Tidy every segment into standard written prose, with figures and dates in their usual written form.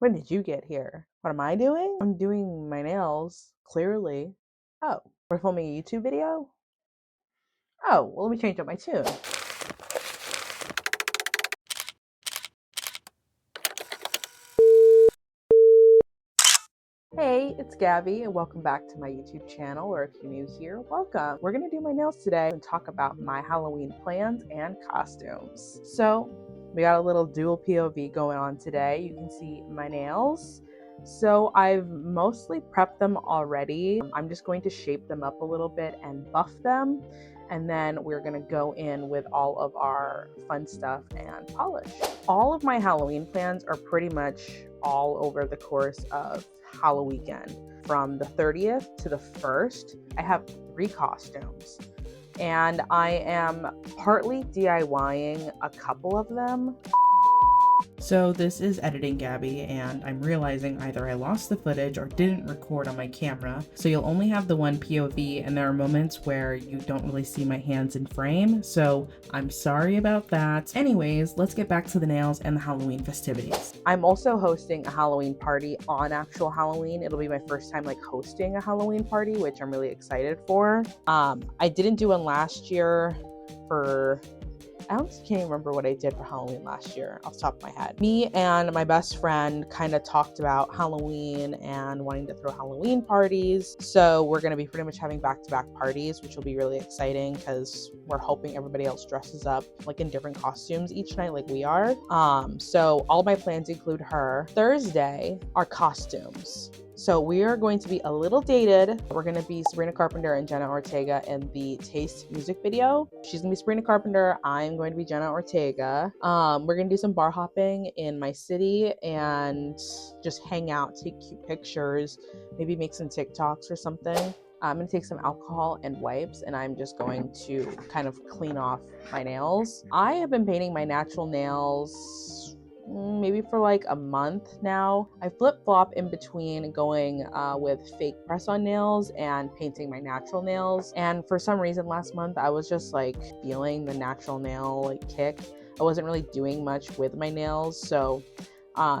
When did you get here? What am I doing? I'm doing my nails, clearly. Oh, we're filming a YouTube video? Oh, well, let me change up my tune. Hey, it's Gabby, and welcome back to my YouTube channel, or if you're new here, welcome. We're gonna do my nails today and talk about my Halloween plans and costumes. So, we got a little dual POV going on today. You can see my nails. So I've mostly prepped them already. I'm just going to shape them up a little bit and buff them. And then we're gonna go in with all of our fun stuff and polish. All of my Halloween plans are pretty much all over the course of Halloweekend. From the 30th to the 1st, I have 3 costumes. And I am partly DIYing a couple of them. So this is Editing Gabby, and I'm realizing either I lost the footage or didn't record on my camera, so you'll only have the one POV, and there are moments where you don't really see my hands in frame, so I'm sorry about that. Anyways, let's get back to the nails and the Halloween festivities. I'm also hosting a Halloween party on actual Halloween. It'll be my first time hosting a Halloween party, which I'm really excited for. I didn't do one last year for... I honestly can't remember what I did for Halloween last year off the top of my head. Me and my best friend kind of talked about Halloween and wanting to throw Halloween parties. So we're going to be pretty much having back-to-back parties, which will be really exciting because we're hoping everybody else dresses up in different costumes each night like we are. So all my plans include her. Thursday are costumes. So we are going to be a little dated. We're going to be Sabrina Carpenter and Jenna Ortega in the Taste music video. She's going to be Sabrina Carpenter. I'm going to be Jenna Ortega. We're going to do some bar hopping in my city and just hang out, take cute pictures, maybe make some TikToks or something. I'm going to take some alcohol and wipes, and I'm just going to kind of clean off my nails. I have been painting my natural nails maybe for a month now. I flip-flop in between going with fake press-on nails and painting my natural nails. And for some reason last month, I was just feeling the natural nail kick. I wasn't really doing much with my nails, so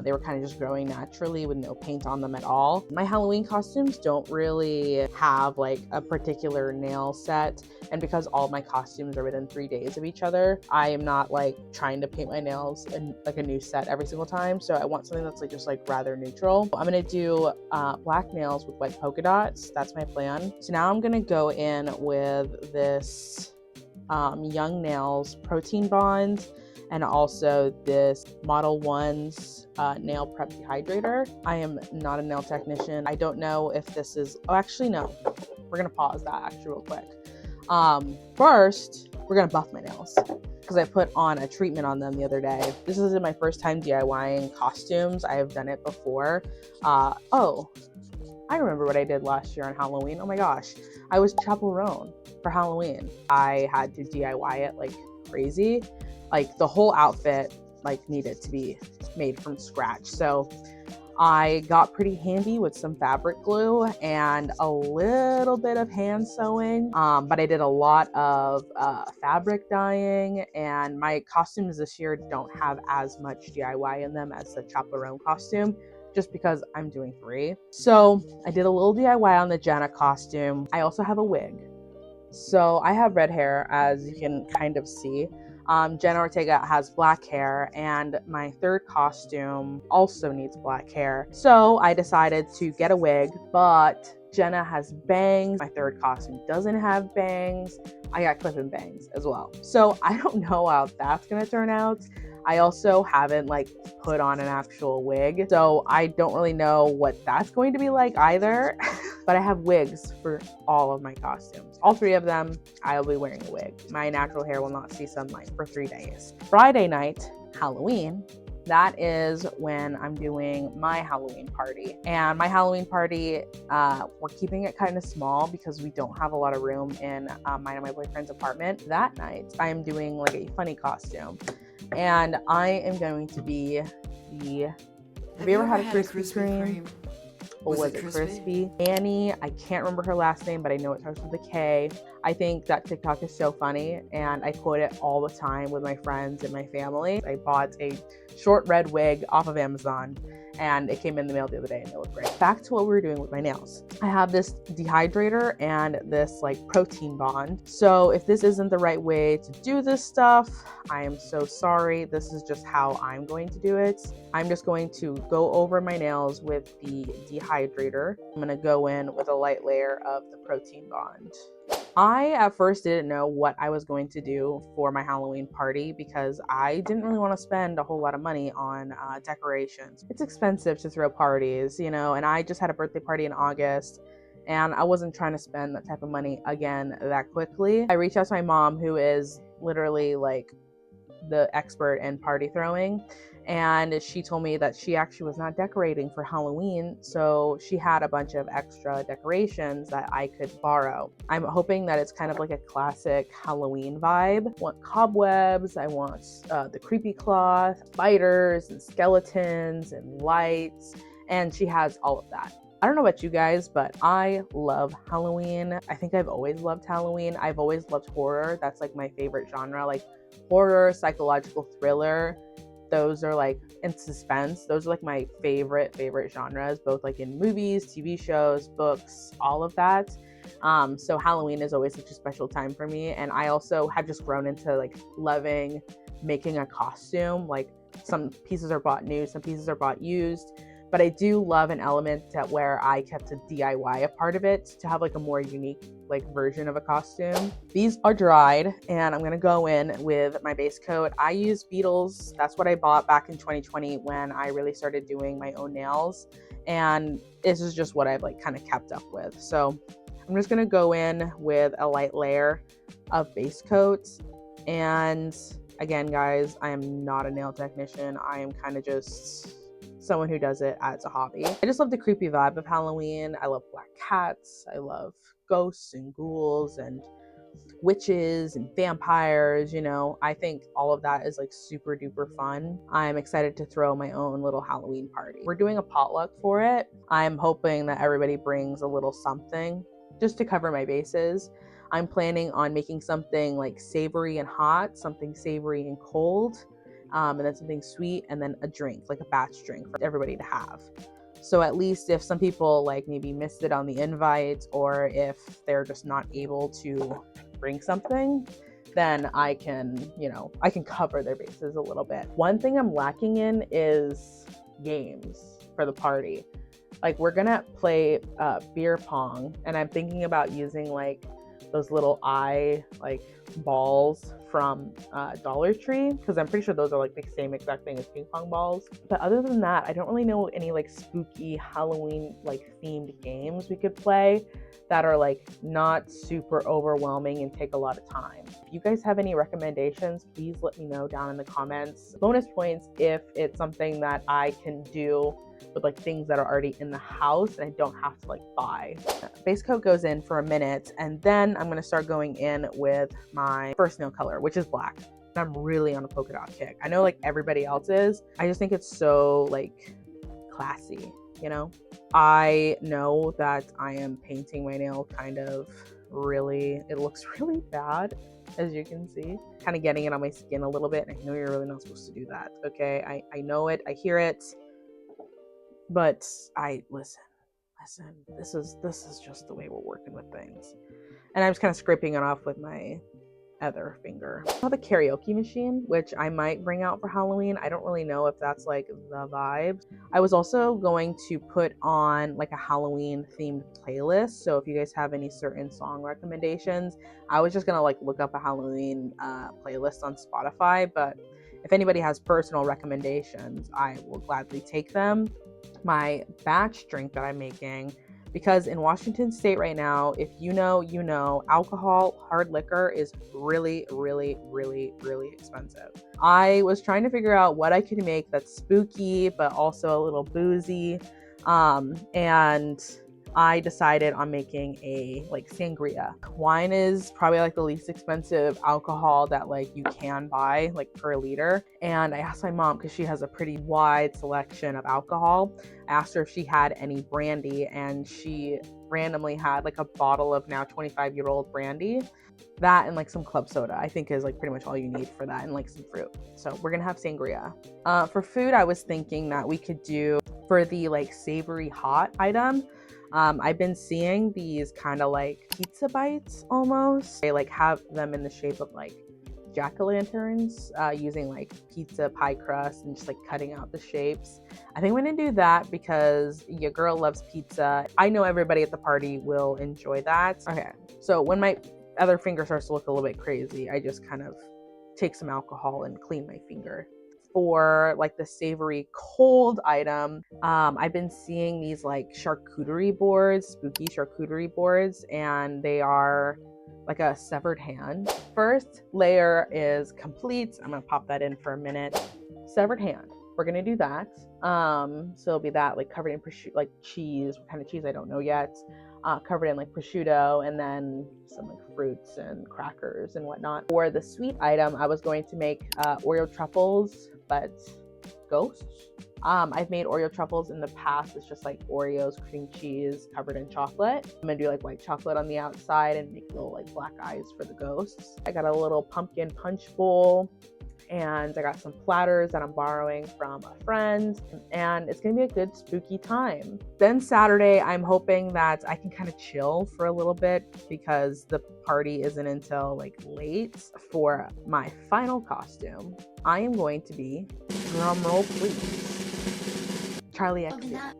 they were kind of just growing naturally with no paint on them at all. My Halloween costumes don't really have a particular nail set, and because all of my costumes are within 3 days of each other, I am not trying to paint my nails in a new set every single time. So I want something that's just rather neutral. I'm gonna do black nails with white polka dots. That's my plan. So now I'm gonna go in with this Young Nails Protein Bond, and also this Model 1's nail prep dehydrator. I am not a nail technician. I don't know if this is... Oh, actually, no. We're going to pause that real quick. First, we're going to buff my nails because I put on a treatment on them the other day. This isn't my first time DIYing costumes. I have done it before. Oh, I remember what I did last year on Halloween. Oh my gosh. I was chaperone for Halloween. I had to DIY it like crazy. The whole outfit needed to be made from scratch. So I got pretty handy with some fabric glue and a little bit of hand sewing, but I did a lot of fabric dyeing, and my costumes this year don't have as much DIY in them as the chaperone costume, just because I'm doing 3. So I did a little DIY on the Jenna costume. I also have a wig. So I have red hair, as you can kind of see. Jenna Ortega has black hair, and my 3rd costume also needs black hair. So I decided to get a wig, but Jenna has bangs. My 3rd costume doesn't have bangs. I got clip-in bangs as well. So I don't know how that's gonna turn out. I also haven't put on an actual wig, so I don't really know what that's going to be like either. But I have wigs for all of my costumes. All 3 of them, I'll be wearing a wig. My natural hair will not see sunlight for 3 days. Friday night, Halloween, that is when I'm doing my Halloween party. And my Halloween party, we're keeping it kind of small because we don't have a lot of room in mine and my boyfriend's apartment. That night, I am doing a funny costume. And I am going to be the... Have you ever had a Krispy Kreme? Or was it crispy? Annie, I can't remember her last name, but I know it starts with a K. I think that TikTok is so funny, and I quote it all the time with my friends and my family. I bought a short red wig off of Amazon, and it came in the mail the other day and it looked great. Back to what we were doing with my nails. I have this dehydrator and this like protein bond. So if this isn't the right way to do this stuff, I am so sorry. This is just how I'm going to do it. I'm just going to go over my nails with the dehydrator. I'm going to go in with a light layer of the protein bond. I at first didn't know what I was going to do for my Halloween party because I didn't really want to spend a whole lot of money on decorations. It's expensive to throw parties, you know, and I just had a birthday party in August and I wasn't trying to spend that type of money again that quickly. I reached out to my mom, who is literally like the expert in party throwing, and she told me that she actually was not decorating for Halloween, so she had a bunch of extra decorations that I could borrow. I'm hoping that it's kind of like a classic Halloween vibe. I want cobwebs, I want the creepy cloth, spiders and skeletons and lights, and she has all of that. I don't know about you guys, but I love Halloween. I think I've always loved Halloween. I've always loved horror. That's like my favorite genre, like horror, psychological thriller. Those are like, in suspense, those are like my favorite genres, both like in movies, TV shows, books, all of that. So Halloween is always such a special time for me. And I also have just grown into like loving making a costume. Like some pieces are bought new, some pieces are bought used. But I do love an element that where I kept to DIY a part of it to have like a more unique like version of a costume. These are dried and I'm gonna go in with my base coat. I use Beetles. That's what I bought back in 2020 when I really started doing my own nails. And this is just what I've like kind of kept up with. So I'm just gonna go in with a light layer of base coat. And again, guys, I am not a nail technician. I am kind of just someone who does it as a hobby. I just love the creepy vibe of Halloween. I love black cats. I love ghosts and ghouls and witches and vampires, you know. I think all of that is like super duper fun. I'm excited to throw my own little Halloween party. We're doing a potluck for it. I'm hoping that everybody brings a little something just to cover my bases. I'm planning on making something like savory and hot, something savory and cold, and then something sweet, and then a drink, like a batch drink for everybody to have. So at least if some people like maybe missed it on the invite, or if they're just not able to bring something, then I can, you know, I can cover their bases a little bit. One thing I'm lacking in is games for the party. Like we're gonna play beer pong, and I'm thinking about using like those little eye like balls from Dollar Tree, because I'm pretty sure those are like the same exact thing as ping pong balls. But other than that, I don't really know any like spooky Halloween like themed games we could play that are like not super overwhelming and take a lot of time. If you guys have any recommendations, please let me know down in the comments. Bonus points if it's something that I can do with like things that are already in the house and I don't have to like buy. Base coat goes in for a minute, and then I'm gonna start going in with my first nail color, which is black. I'm really on a polka dot kick. I know like everybody else is. I just think it's so like classy, you know? I know that I am painting my nail kind of really, it looks really bad, as you can see. Kind of getting it on my skin a little bit, and I know you're really not supposed to do that, okay? I know it, I hear it, but listen, this is just the way we're working with things. And I'm just kind of scraping it off with my other finger. I have a karaoke machine, which I might bring out for Halloween. I don't really know if that's like the vibe. I was also going to put on like a Halloween themed playlist. So if you guys have any certain song recommendations, I was just gonna like look up a Halloween playlist on Spotify. But if anybody has personal recommendations, I will gladly take them. My batch drink that I'm making, because in Washington State right now, if you know, alcohol, hard liquor is really, really, really, really expensive. I was trying to figure out what I could make that's spooky, but also a little boozy. And I decided on making a like sangria. Wine is probably like the least expensive alcohol that like you can buy like per liter. And I asked my mom, because she has a pretty wide selection of alcohol, I asked her if she had any brandy, and she randomly had like a bottle of now 25-year-old brandy. That and like some club soda, I think, is like pretty much all you need for that, and like some fruit. So we're gonna have sangria. For food, I was thinking that we could do For the like savory hot item, I've been seeing these kind of like pizza bites almost. They like have them in the shape of like jack-o'-lanterns, using like pizza pie crust and just like cutting out the shapes. I think I'm gonna do that because your girl loves pizza. I know everybody at the party will enjoy that. Okay, so when my other finger starts to look a little bit crazy, I just kind of take some alcohol and clean my finger. For like the savory cold item, I've been seeing these like charcuterie boards, spooky charcuterie boards, and they are like a severed hand. First layer is complete. I'm gonna pop that in for a minute. Severed hand. We're gonna do that. So it'll be that like covered in prosciutto, like cheese. What kind of cheese I don't know yet. Covered in like prosciutto, and then some like fruits and crackers and whatnot. For the sweet item, I was going to make Oreo truffles, but ghosts. I've made Oreo truffles in the past. It's just like Oreos, cream cheese, covered in chocolate. I'm gonna do like white chocolate on the outside and make little like black eyes for the ghosts. I got a little pumpkin punch bowl, and I got some platters that I'm borrowing from a friend, and it's gonna be a good spooky time. Then Saturday, I'm hoping that I can kind of chill for a little bit because the party isn't until like late. For my final costume, I am going to be, drumroll please, Charlie XCX.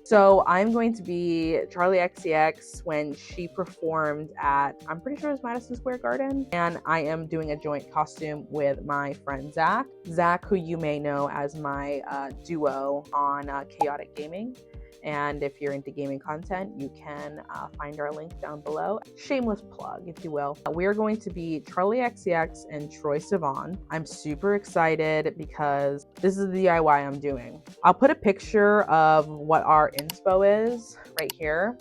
So I'm going to be Charlie XCX when she performed at, I'm pretty sure it was Madison Square Garden. And I am doing a joint costume with my friend Zach. Zach, who you may know as my duo on Chaotic Gaming. And if you're into gaming content, you can find our link down below. Shameless plug, if you will. We are going to be Charlie XCX and Troye Sivan. I'm super excited because this is the DIY I'm doing. I'll put a picture of what our inspo is right here.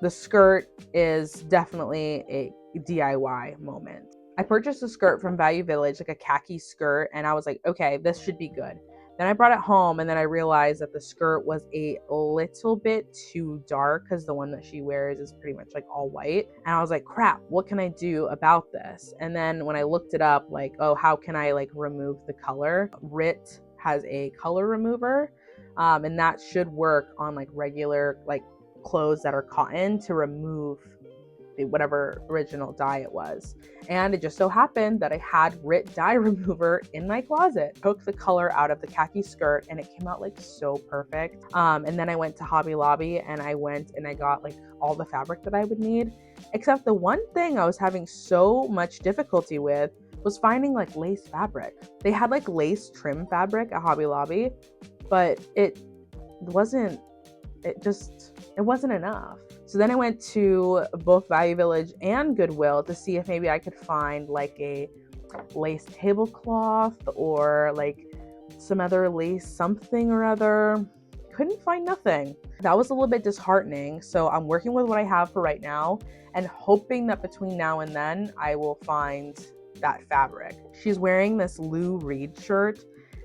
The skirt is definitely a DIY moment. I purchased a skirt from Value Village, like a khaki skirt, and I was like, okay, this should be good. Then I brought it home, and then I realized that the skirt was a little bit too dark because the one that she wears is pretty much like all white. And I was like, crap, what can I do about this? And then when I looked it up, like, oh, how can I like remove the color? RIT has a color remover, and that should work on like regular like clothes that are cotton to remove whatever original dye it was. And it just so happened that I had RIT dye remover in my closet. Took the color out of the khaki skirt and it came out like so perfect. And then I went to Hobby Lobby and I went and I got like all the fabric that I would need. Except the one thing I was having so much difficulty with was finding like lace fabric. They had like lace trim fabric at Hobby Lobby, but it wasn't enough. So then I went to both Value Village and Goodwill to see if maybe I could find like a lace tablecloth or like some other lace something or other. Couldn't find nothing. That was a little bit disheartening. So I'm working with what I have for right now and hoping that between now and then I will find that fabric. She's wearing this Lou Reed shirt.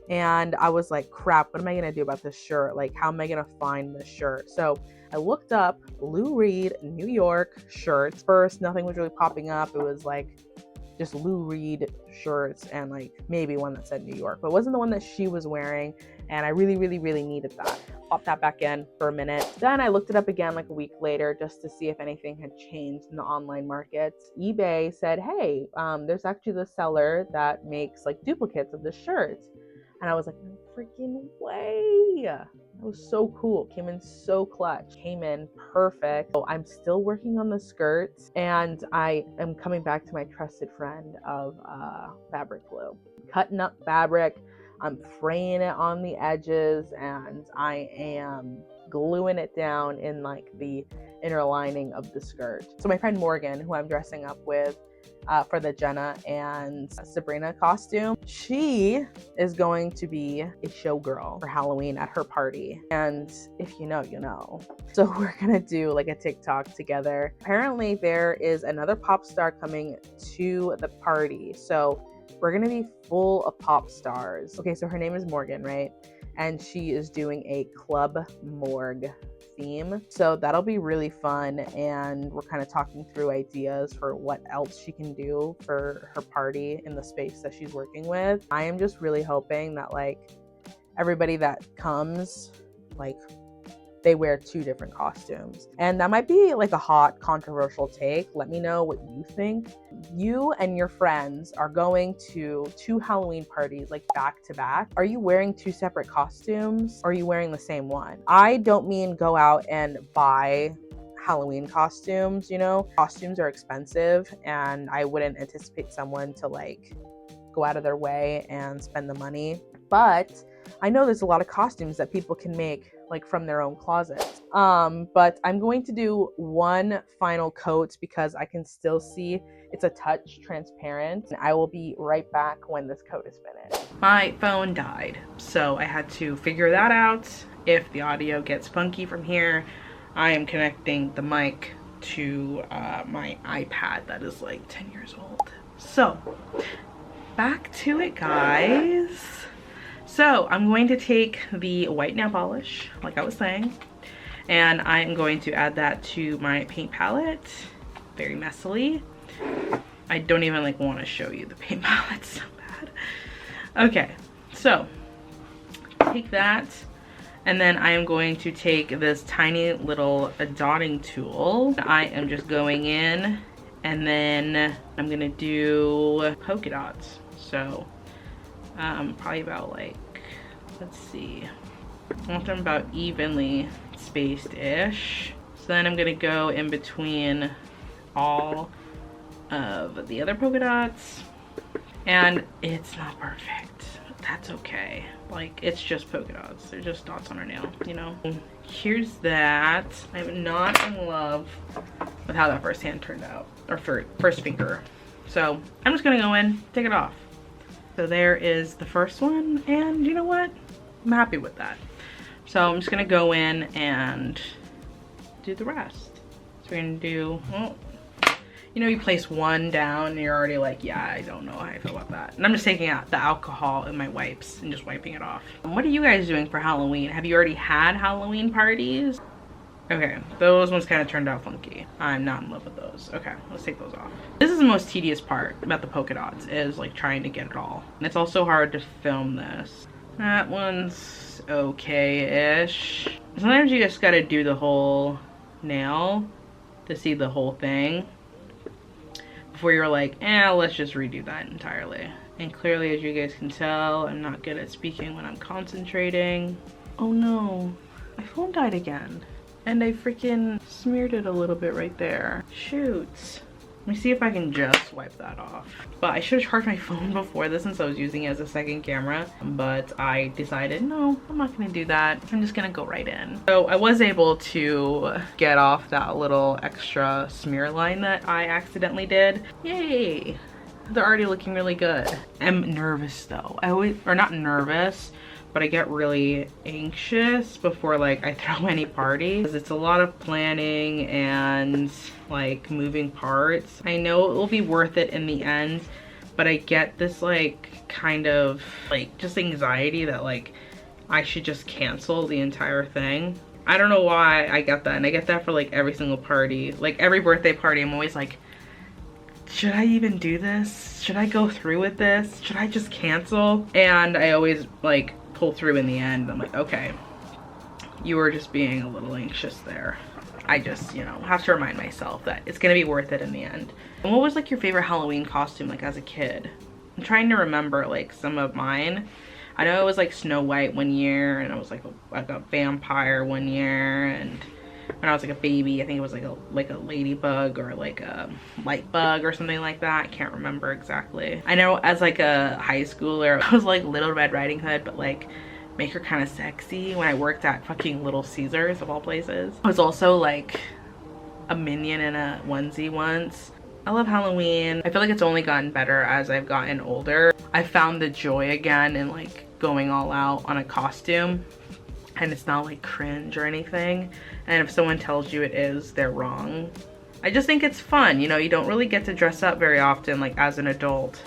And I was like, crap, what am I gonna do about this shirt? Like, how am I gonna find this shirt? So I looked up Lou Reed New York shirts. First, nothing was really popping up. It was like just Lou Reed shirts and like maybe one that said New York, but it wasn't the one that she was wearing. And I really, really, really needed that. Popped that back in for a minute. Then I looked it up again like a week later just to see if anything had changed in the online market. eBay said, hey, there's actually the seller that makes like duplicates of the shirt. And I was like, no freaking way. That was so cool. Came in so clutch. Came in perfect. So I'm still working on the skirts and I am coming back to my trusted friend of fabric glue. Cutting up fabric. I'm fraying it on the edges and I am gluing it down in like the inner lining of the skirt. So my friend Morgan, who I'm dressing up with, for the Jenna and Sabrina costume. She is going to be a showgirl for Halloween at her party. And if you know, you know. So we're gonna do like a TikTok together. Apparently there is another pop star coming to the party. So we're gonna be full of pop stars. Okay, so her name is Morgan, right? And she is doing a Club Morgue theme. So that'll be really fun. And we're kind of talking through ideas for what else she can do for her party in the space that she's working with. I am just really hoping that like everybody that comes like they wear 2 different costumes. And that might be like a hot, controversial take. Let me know what you think. You and your friends are going to 2 Halloween parties, like back to back. Are you wearing 2 separate costumes? Or are you wearing the same one? I don't mean go out and buy Halloween costumes, you know? Costumes are expensive, and I wouldn't anticipate someone to like go out of their way and spend the money. But I know there's a lot of costumes that people can make like from their own closets. But I'm going to do one final coat because I can still see it's a touch transparent. And I will be right back when this coat is finished. My phone died, so I had to figure that out. If the audio gets funky from here, I am connecting the mic to my iPad that is like 10 years old. So back to it, guys. So I'm going to take the white nail polish, like I was saying, and I am going to add that to my paint palette very messily. I don't even like want to show you the paint palette, so bad. Okay, so take that, and then I am going to take this tiny little dotting tool. I am just going in, and then I'm gonna do polka dots. So probably about like, let's see, I want them about evenly spaced-ish. So then I'm gonna go in between all of the other polka dots, and it's not perfect. That's okay. Like, it's just polka dots. They're just dots on our nail, you know? Here's that. I'm not in love with how that first hand turned out, or first finger. So I'm just gonna go in, take it off. So there is the first one, and you know what? I'm happy with that. So I'm just gonna go in and do the rest. So we're gonna do, well, you know, you place one down and you're already like, yeah, I don't know how I feel about that. And I'm just taking out the alcohol in my wipes and just wiping it off. What are you guys doing for Halloween? Have you already had Halloween parties? Okay, those ones kind of turned out funky. I'm not in love with those. Okay, let's take those off. This is the most tedious part about the polka dots, is like trying to get it all. And it's also hard to film this. That one's okay-ish. Sometimes you just gotta do the whole nail to see the whole thing before you're like, let's just redo that entirely. And clearly, as you guys can tell, I'm not good at speaking when I'm concentrating. Oh no, my phone died again. And I freaking smeared it a little bit right there. Shoot. Let me see if I can just wipe that off. But I should have charged my phone before this since I was using it as a second camera. But I decided, no, I'm not gonna do that. I'm just gonna go right in. So I was able to get off that little extra smear line that I accidentally did. Yay! They're already looking really good. I'm nervous though. Or not nervous, but I get really anxious before like I throw any party, because it's a lot of planning and like moving parts. I know it will be worth it in the end, but I get this like kind of like just anxiety that like I should just cancel the entire thing. I don't know why I get that, and I get that for like every single party. Like every birthday party, I'm always like, should I even do this? Should I go through with this? Should I just cancel? And I always like pull through in the end. I'm like, okay, you were just being a little anxious there. I just, you know, have to remind myself that it's gonna be worth it in the end. And what was like your favorite Halloween costume like as a kid? I'm trying to remember like some of mine. I know it was like Snow White one year, and I was like a vampire one year, and when I was like a baby, I think it was like a ladybug or like a light bug or something like that. I can't remember exactly. I know as like a high schooler, I was like Little Red Riding Hood, but like make her kind of sexy when I worked at fucking Little Caesars of all places. I was also like a minion in a onesie once. I love Halloween. I feel like it's only gotten better as I've gotten older. I found the joy again in like going all out on a costume, and it's not like cringe or anything. And if someone tells you it is, they're wrong. I just think it's fun, you know, you don't really get to dress up very often like as an adult,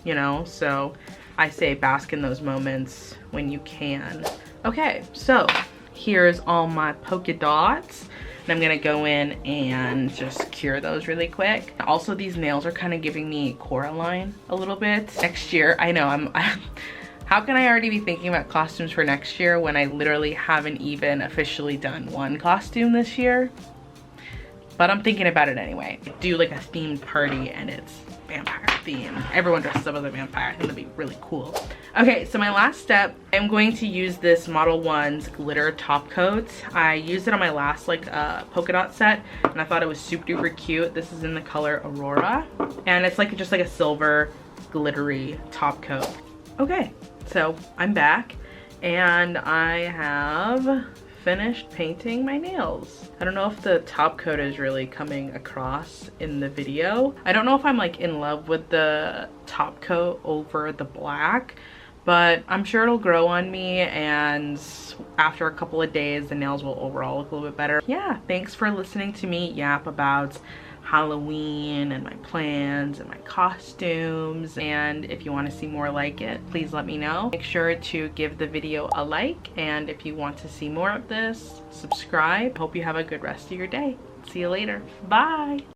you know? So I say bask in those moments when you can. Okay, so here's all my polka dots. And I'm gonna go in and just cure those really quick. Also, these nails are kind of giving me Coraline a little bit. Next year, I know I'm How can I already be thinking about costumes for next year when I literally haven't even officially done one costume this year? But I'm thinking about it anyway. Do like a themed party and it's vampire themed. Everyone dresses up as a vampire. I think that'd be really cool. Okay, so my last step, I'm going to use this Model 1's glitter top coat. I used it on my last like polka dot set and I thought it was super duper cute. This is in the color Aurora and it's like just like a silver glittery top coat. Okay, so I'm back and I have finished painting my nails. I don't know if the top coat is really coming across in the video. I don't know if I'm like in love with the top coat over the black, but I'm sure it'll grow on me and after a couple of days the nails will overall look a little bit better. Yeah, thanks for listening to me yap about Halloween and my plans and my costumes, and if you want to see more like it, please let me know. Make sure to give the video a like, and if you want to see more of this, subscribe. Hope you have a good rest of your day. See you later. Bye.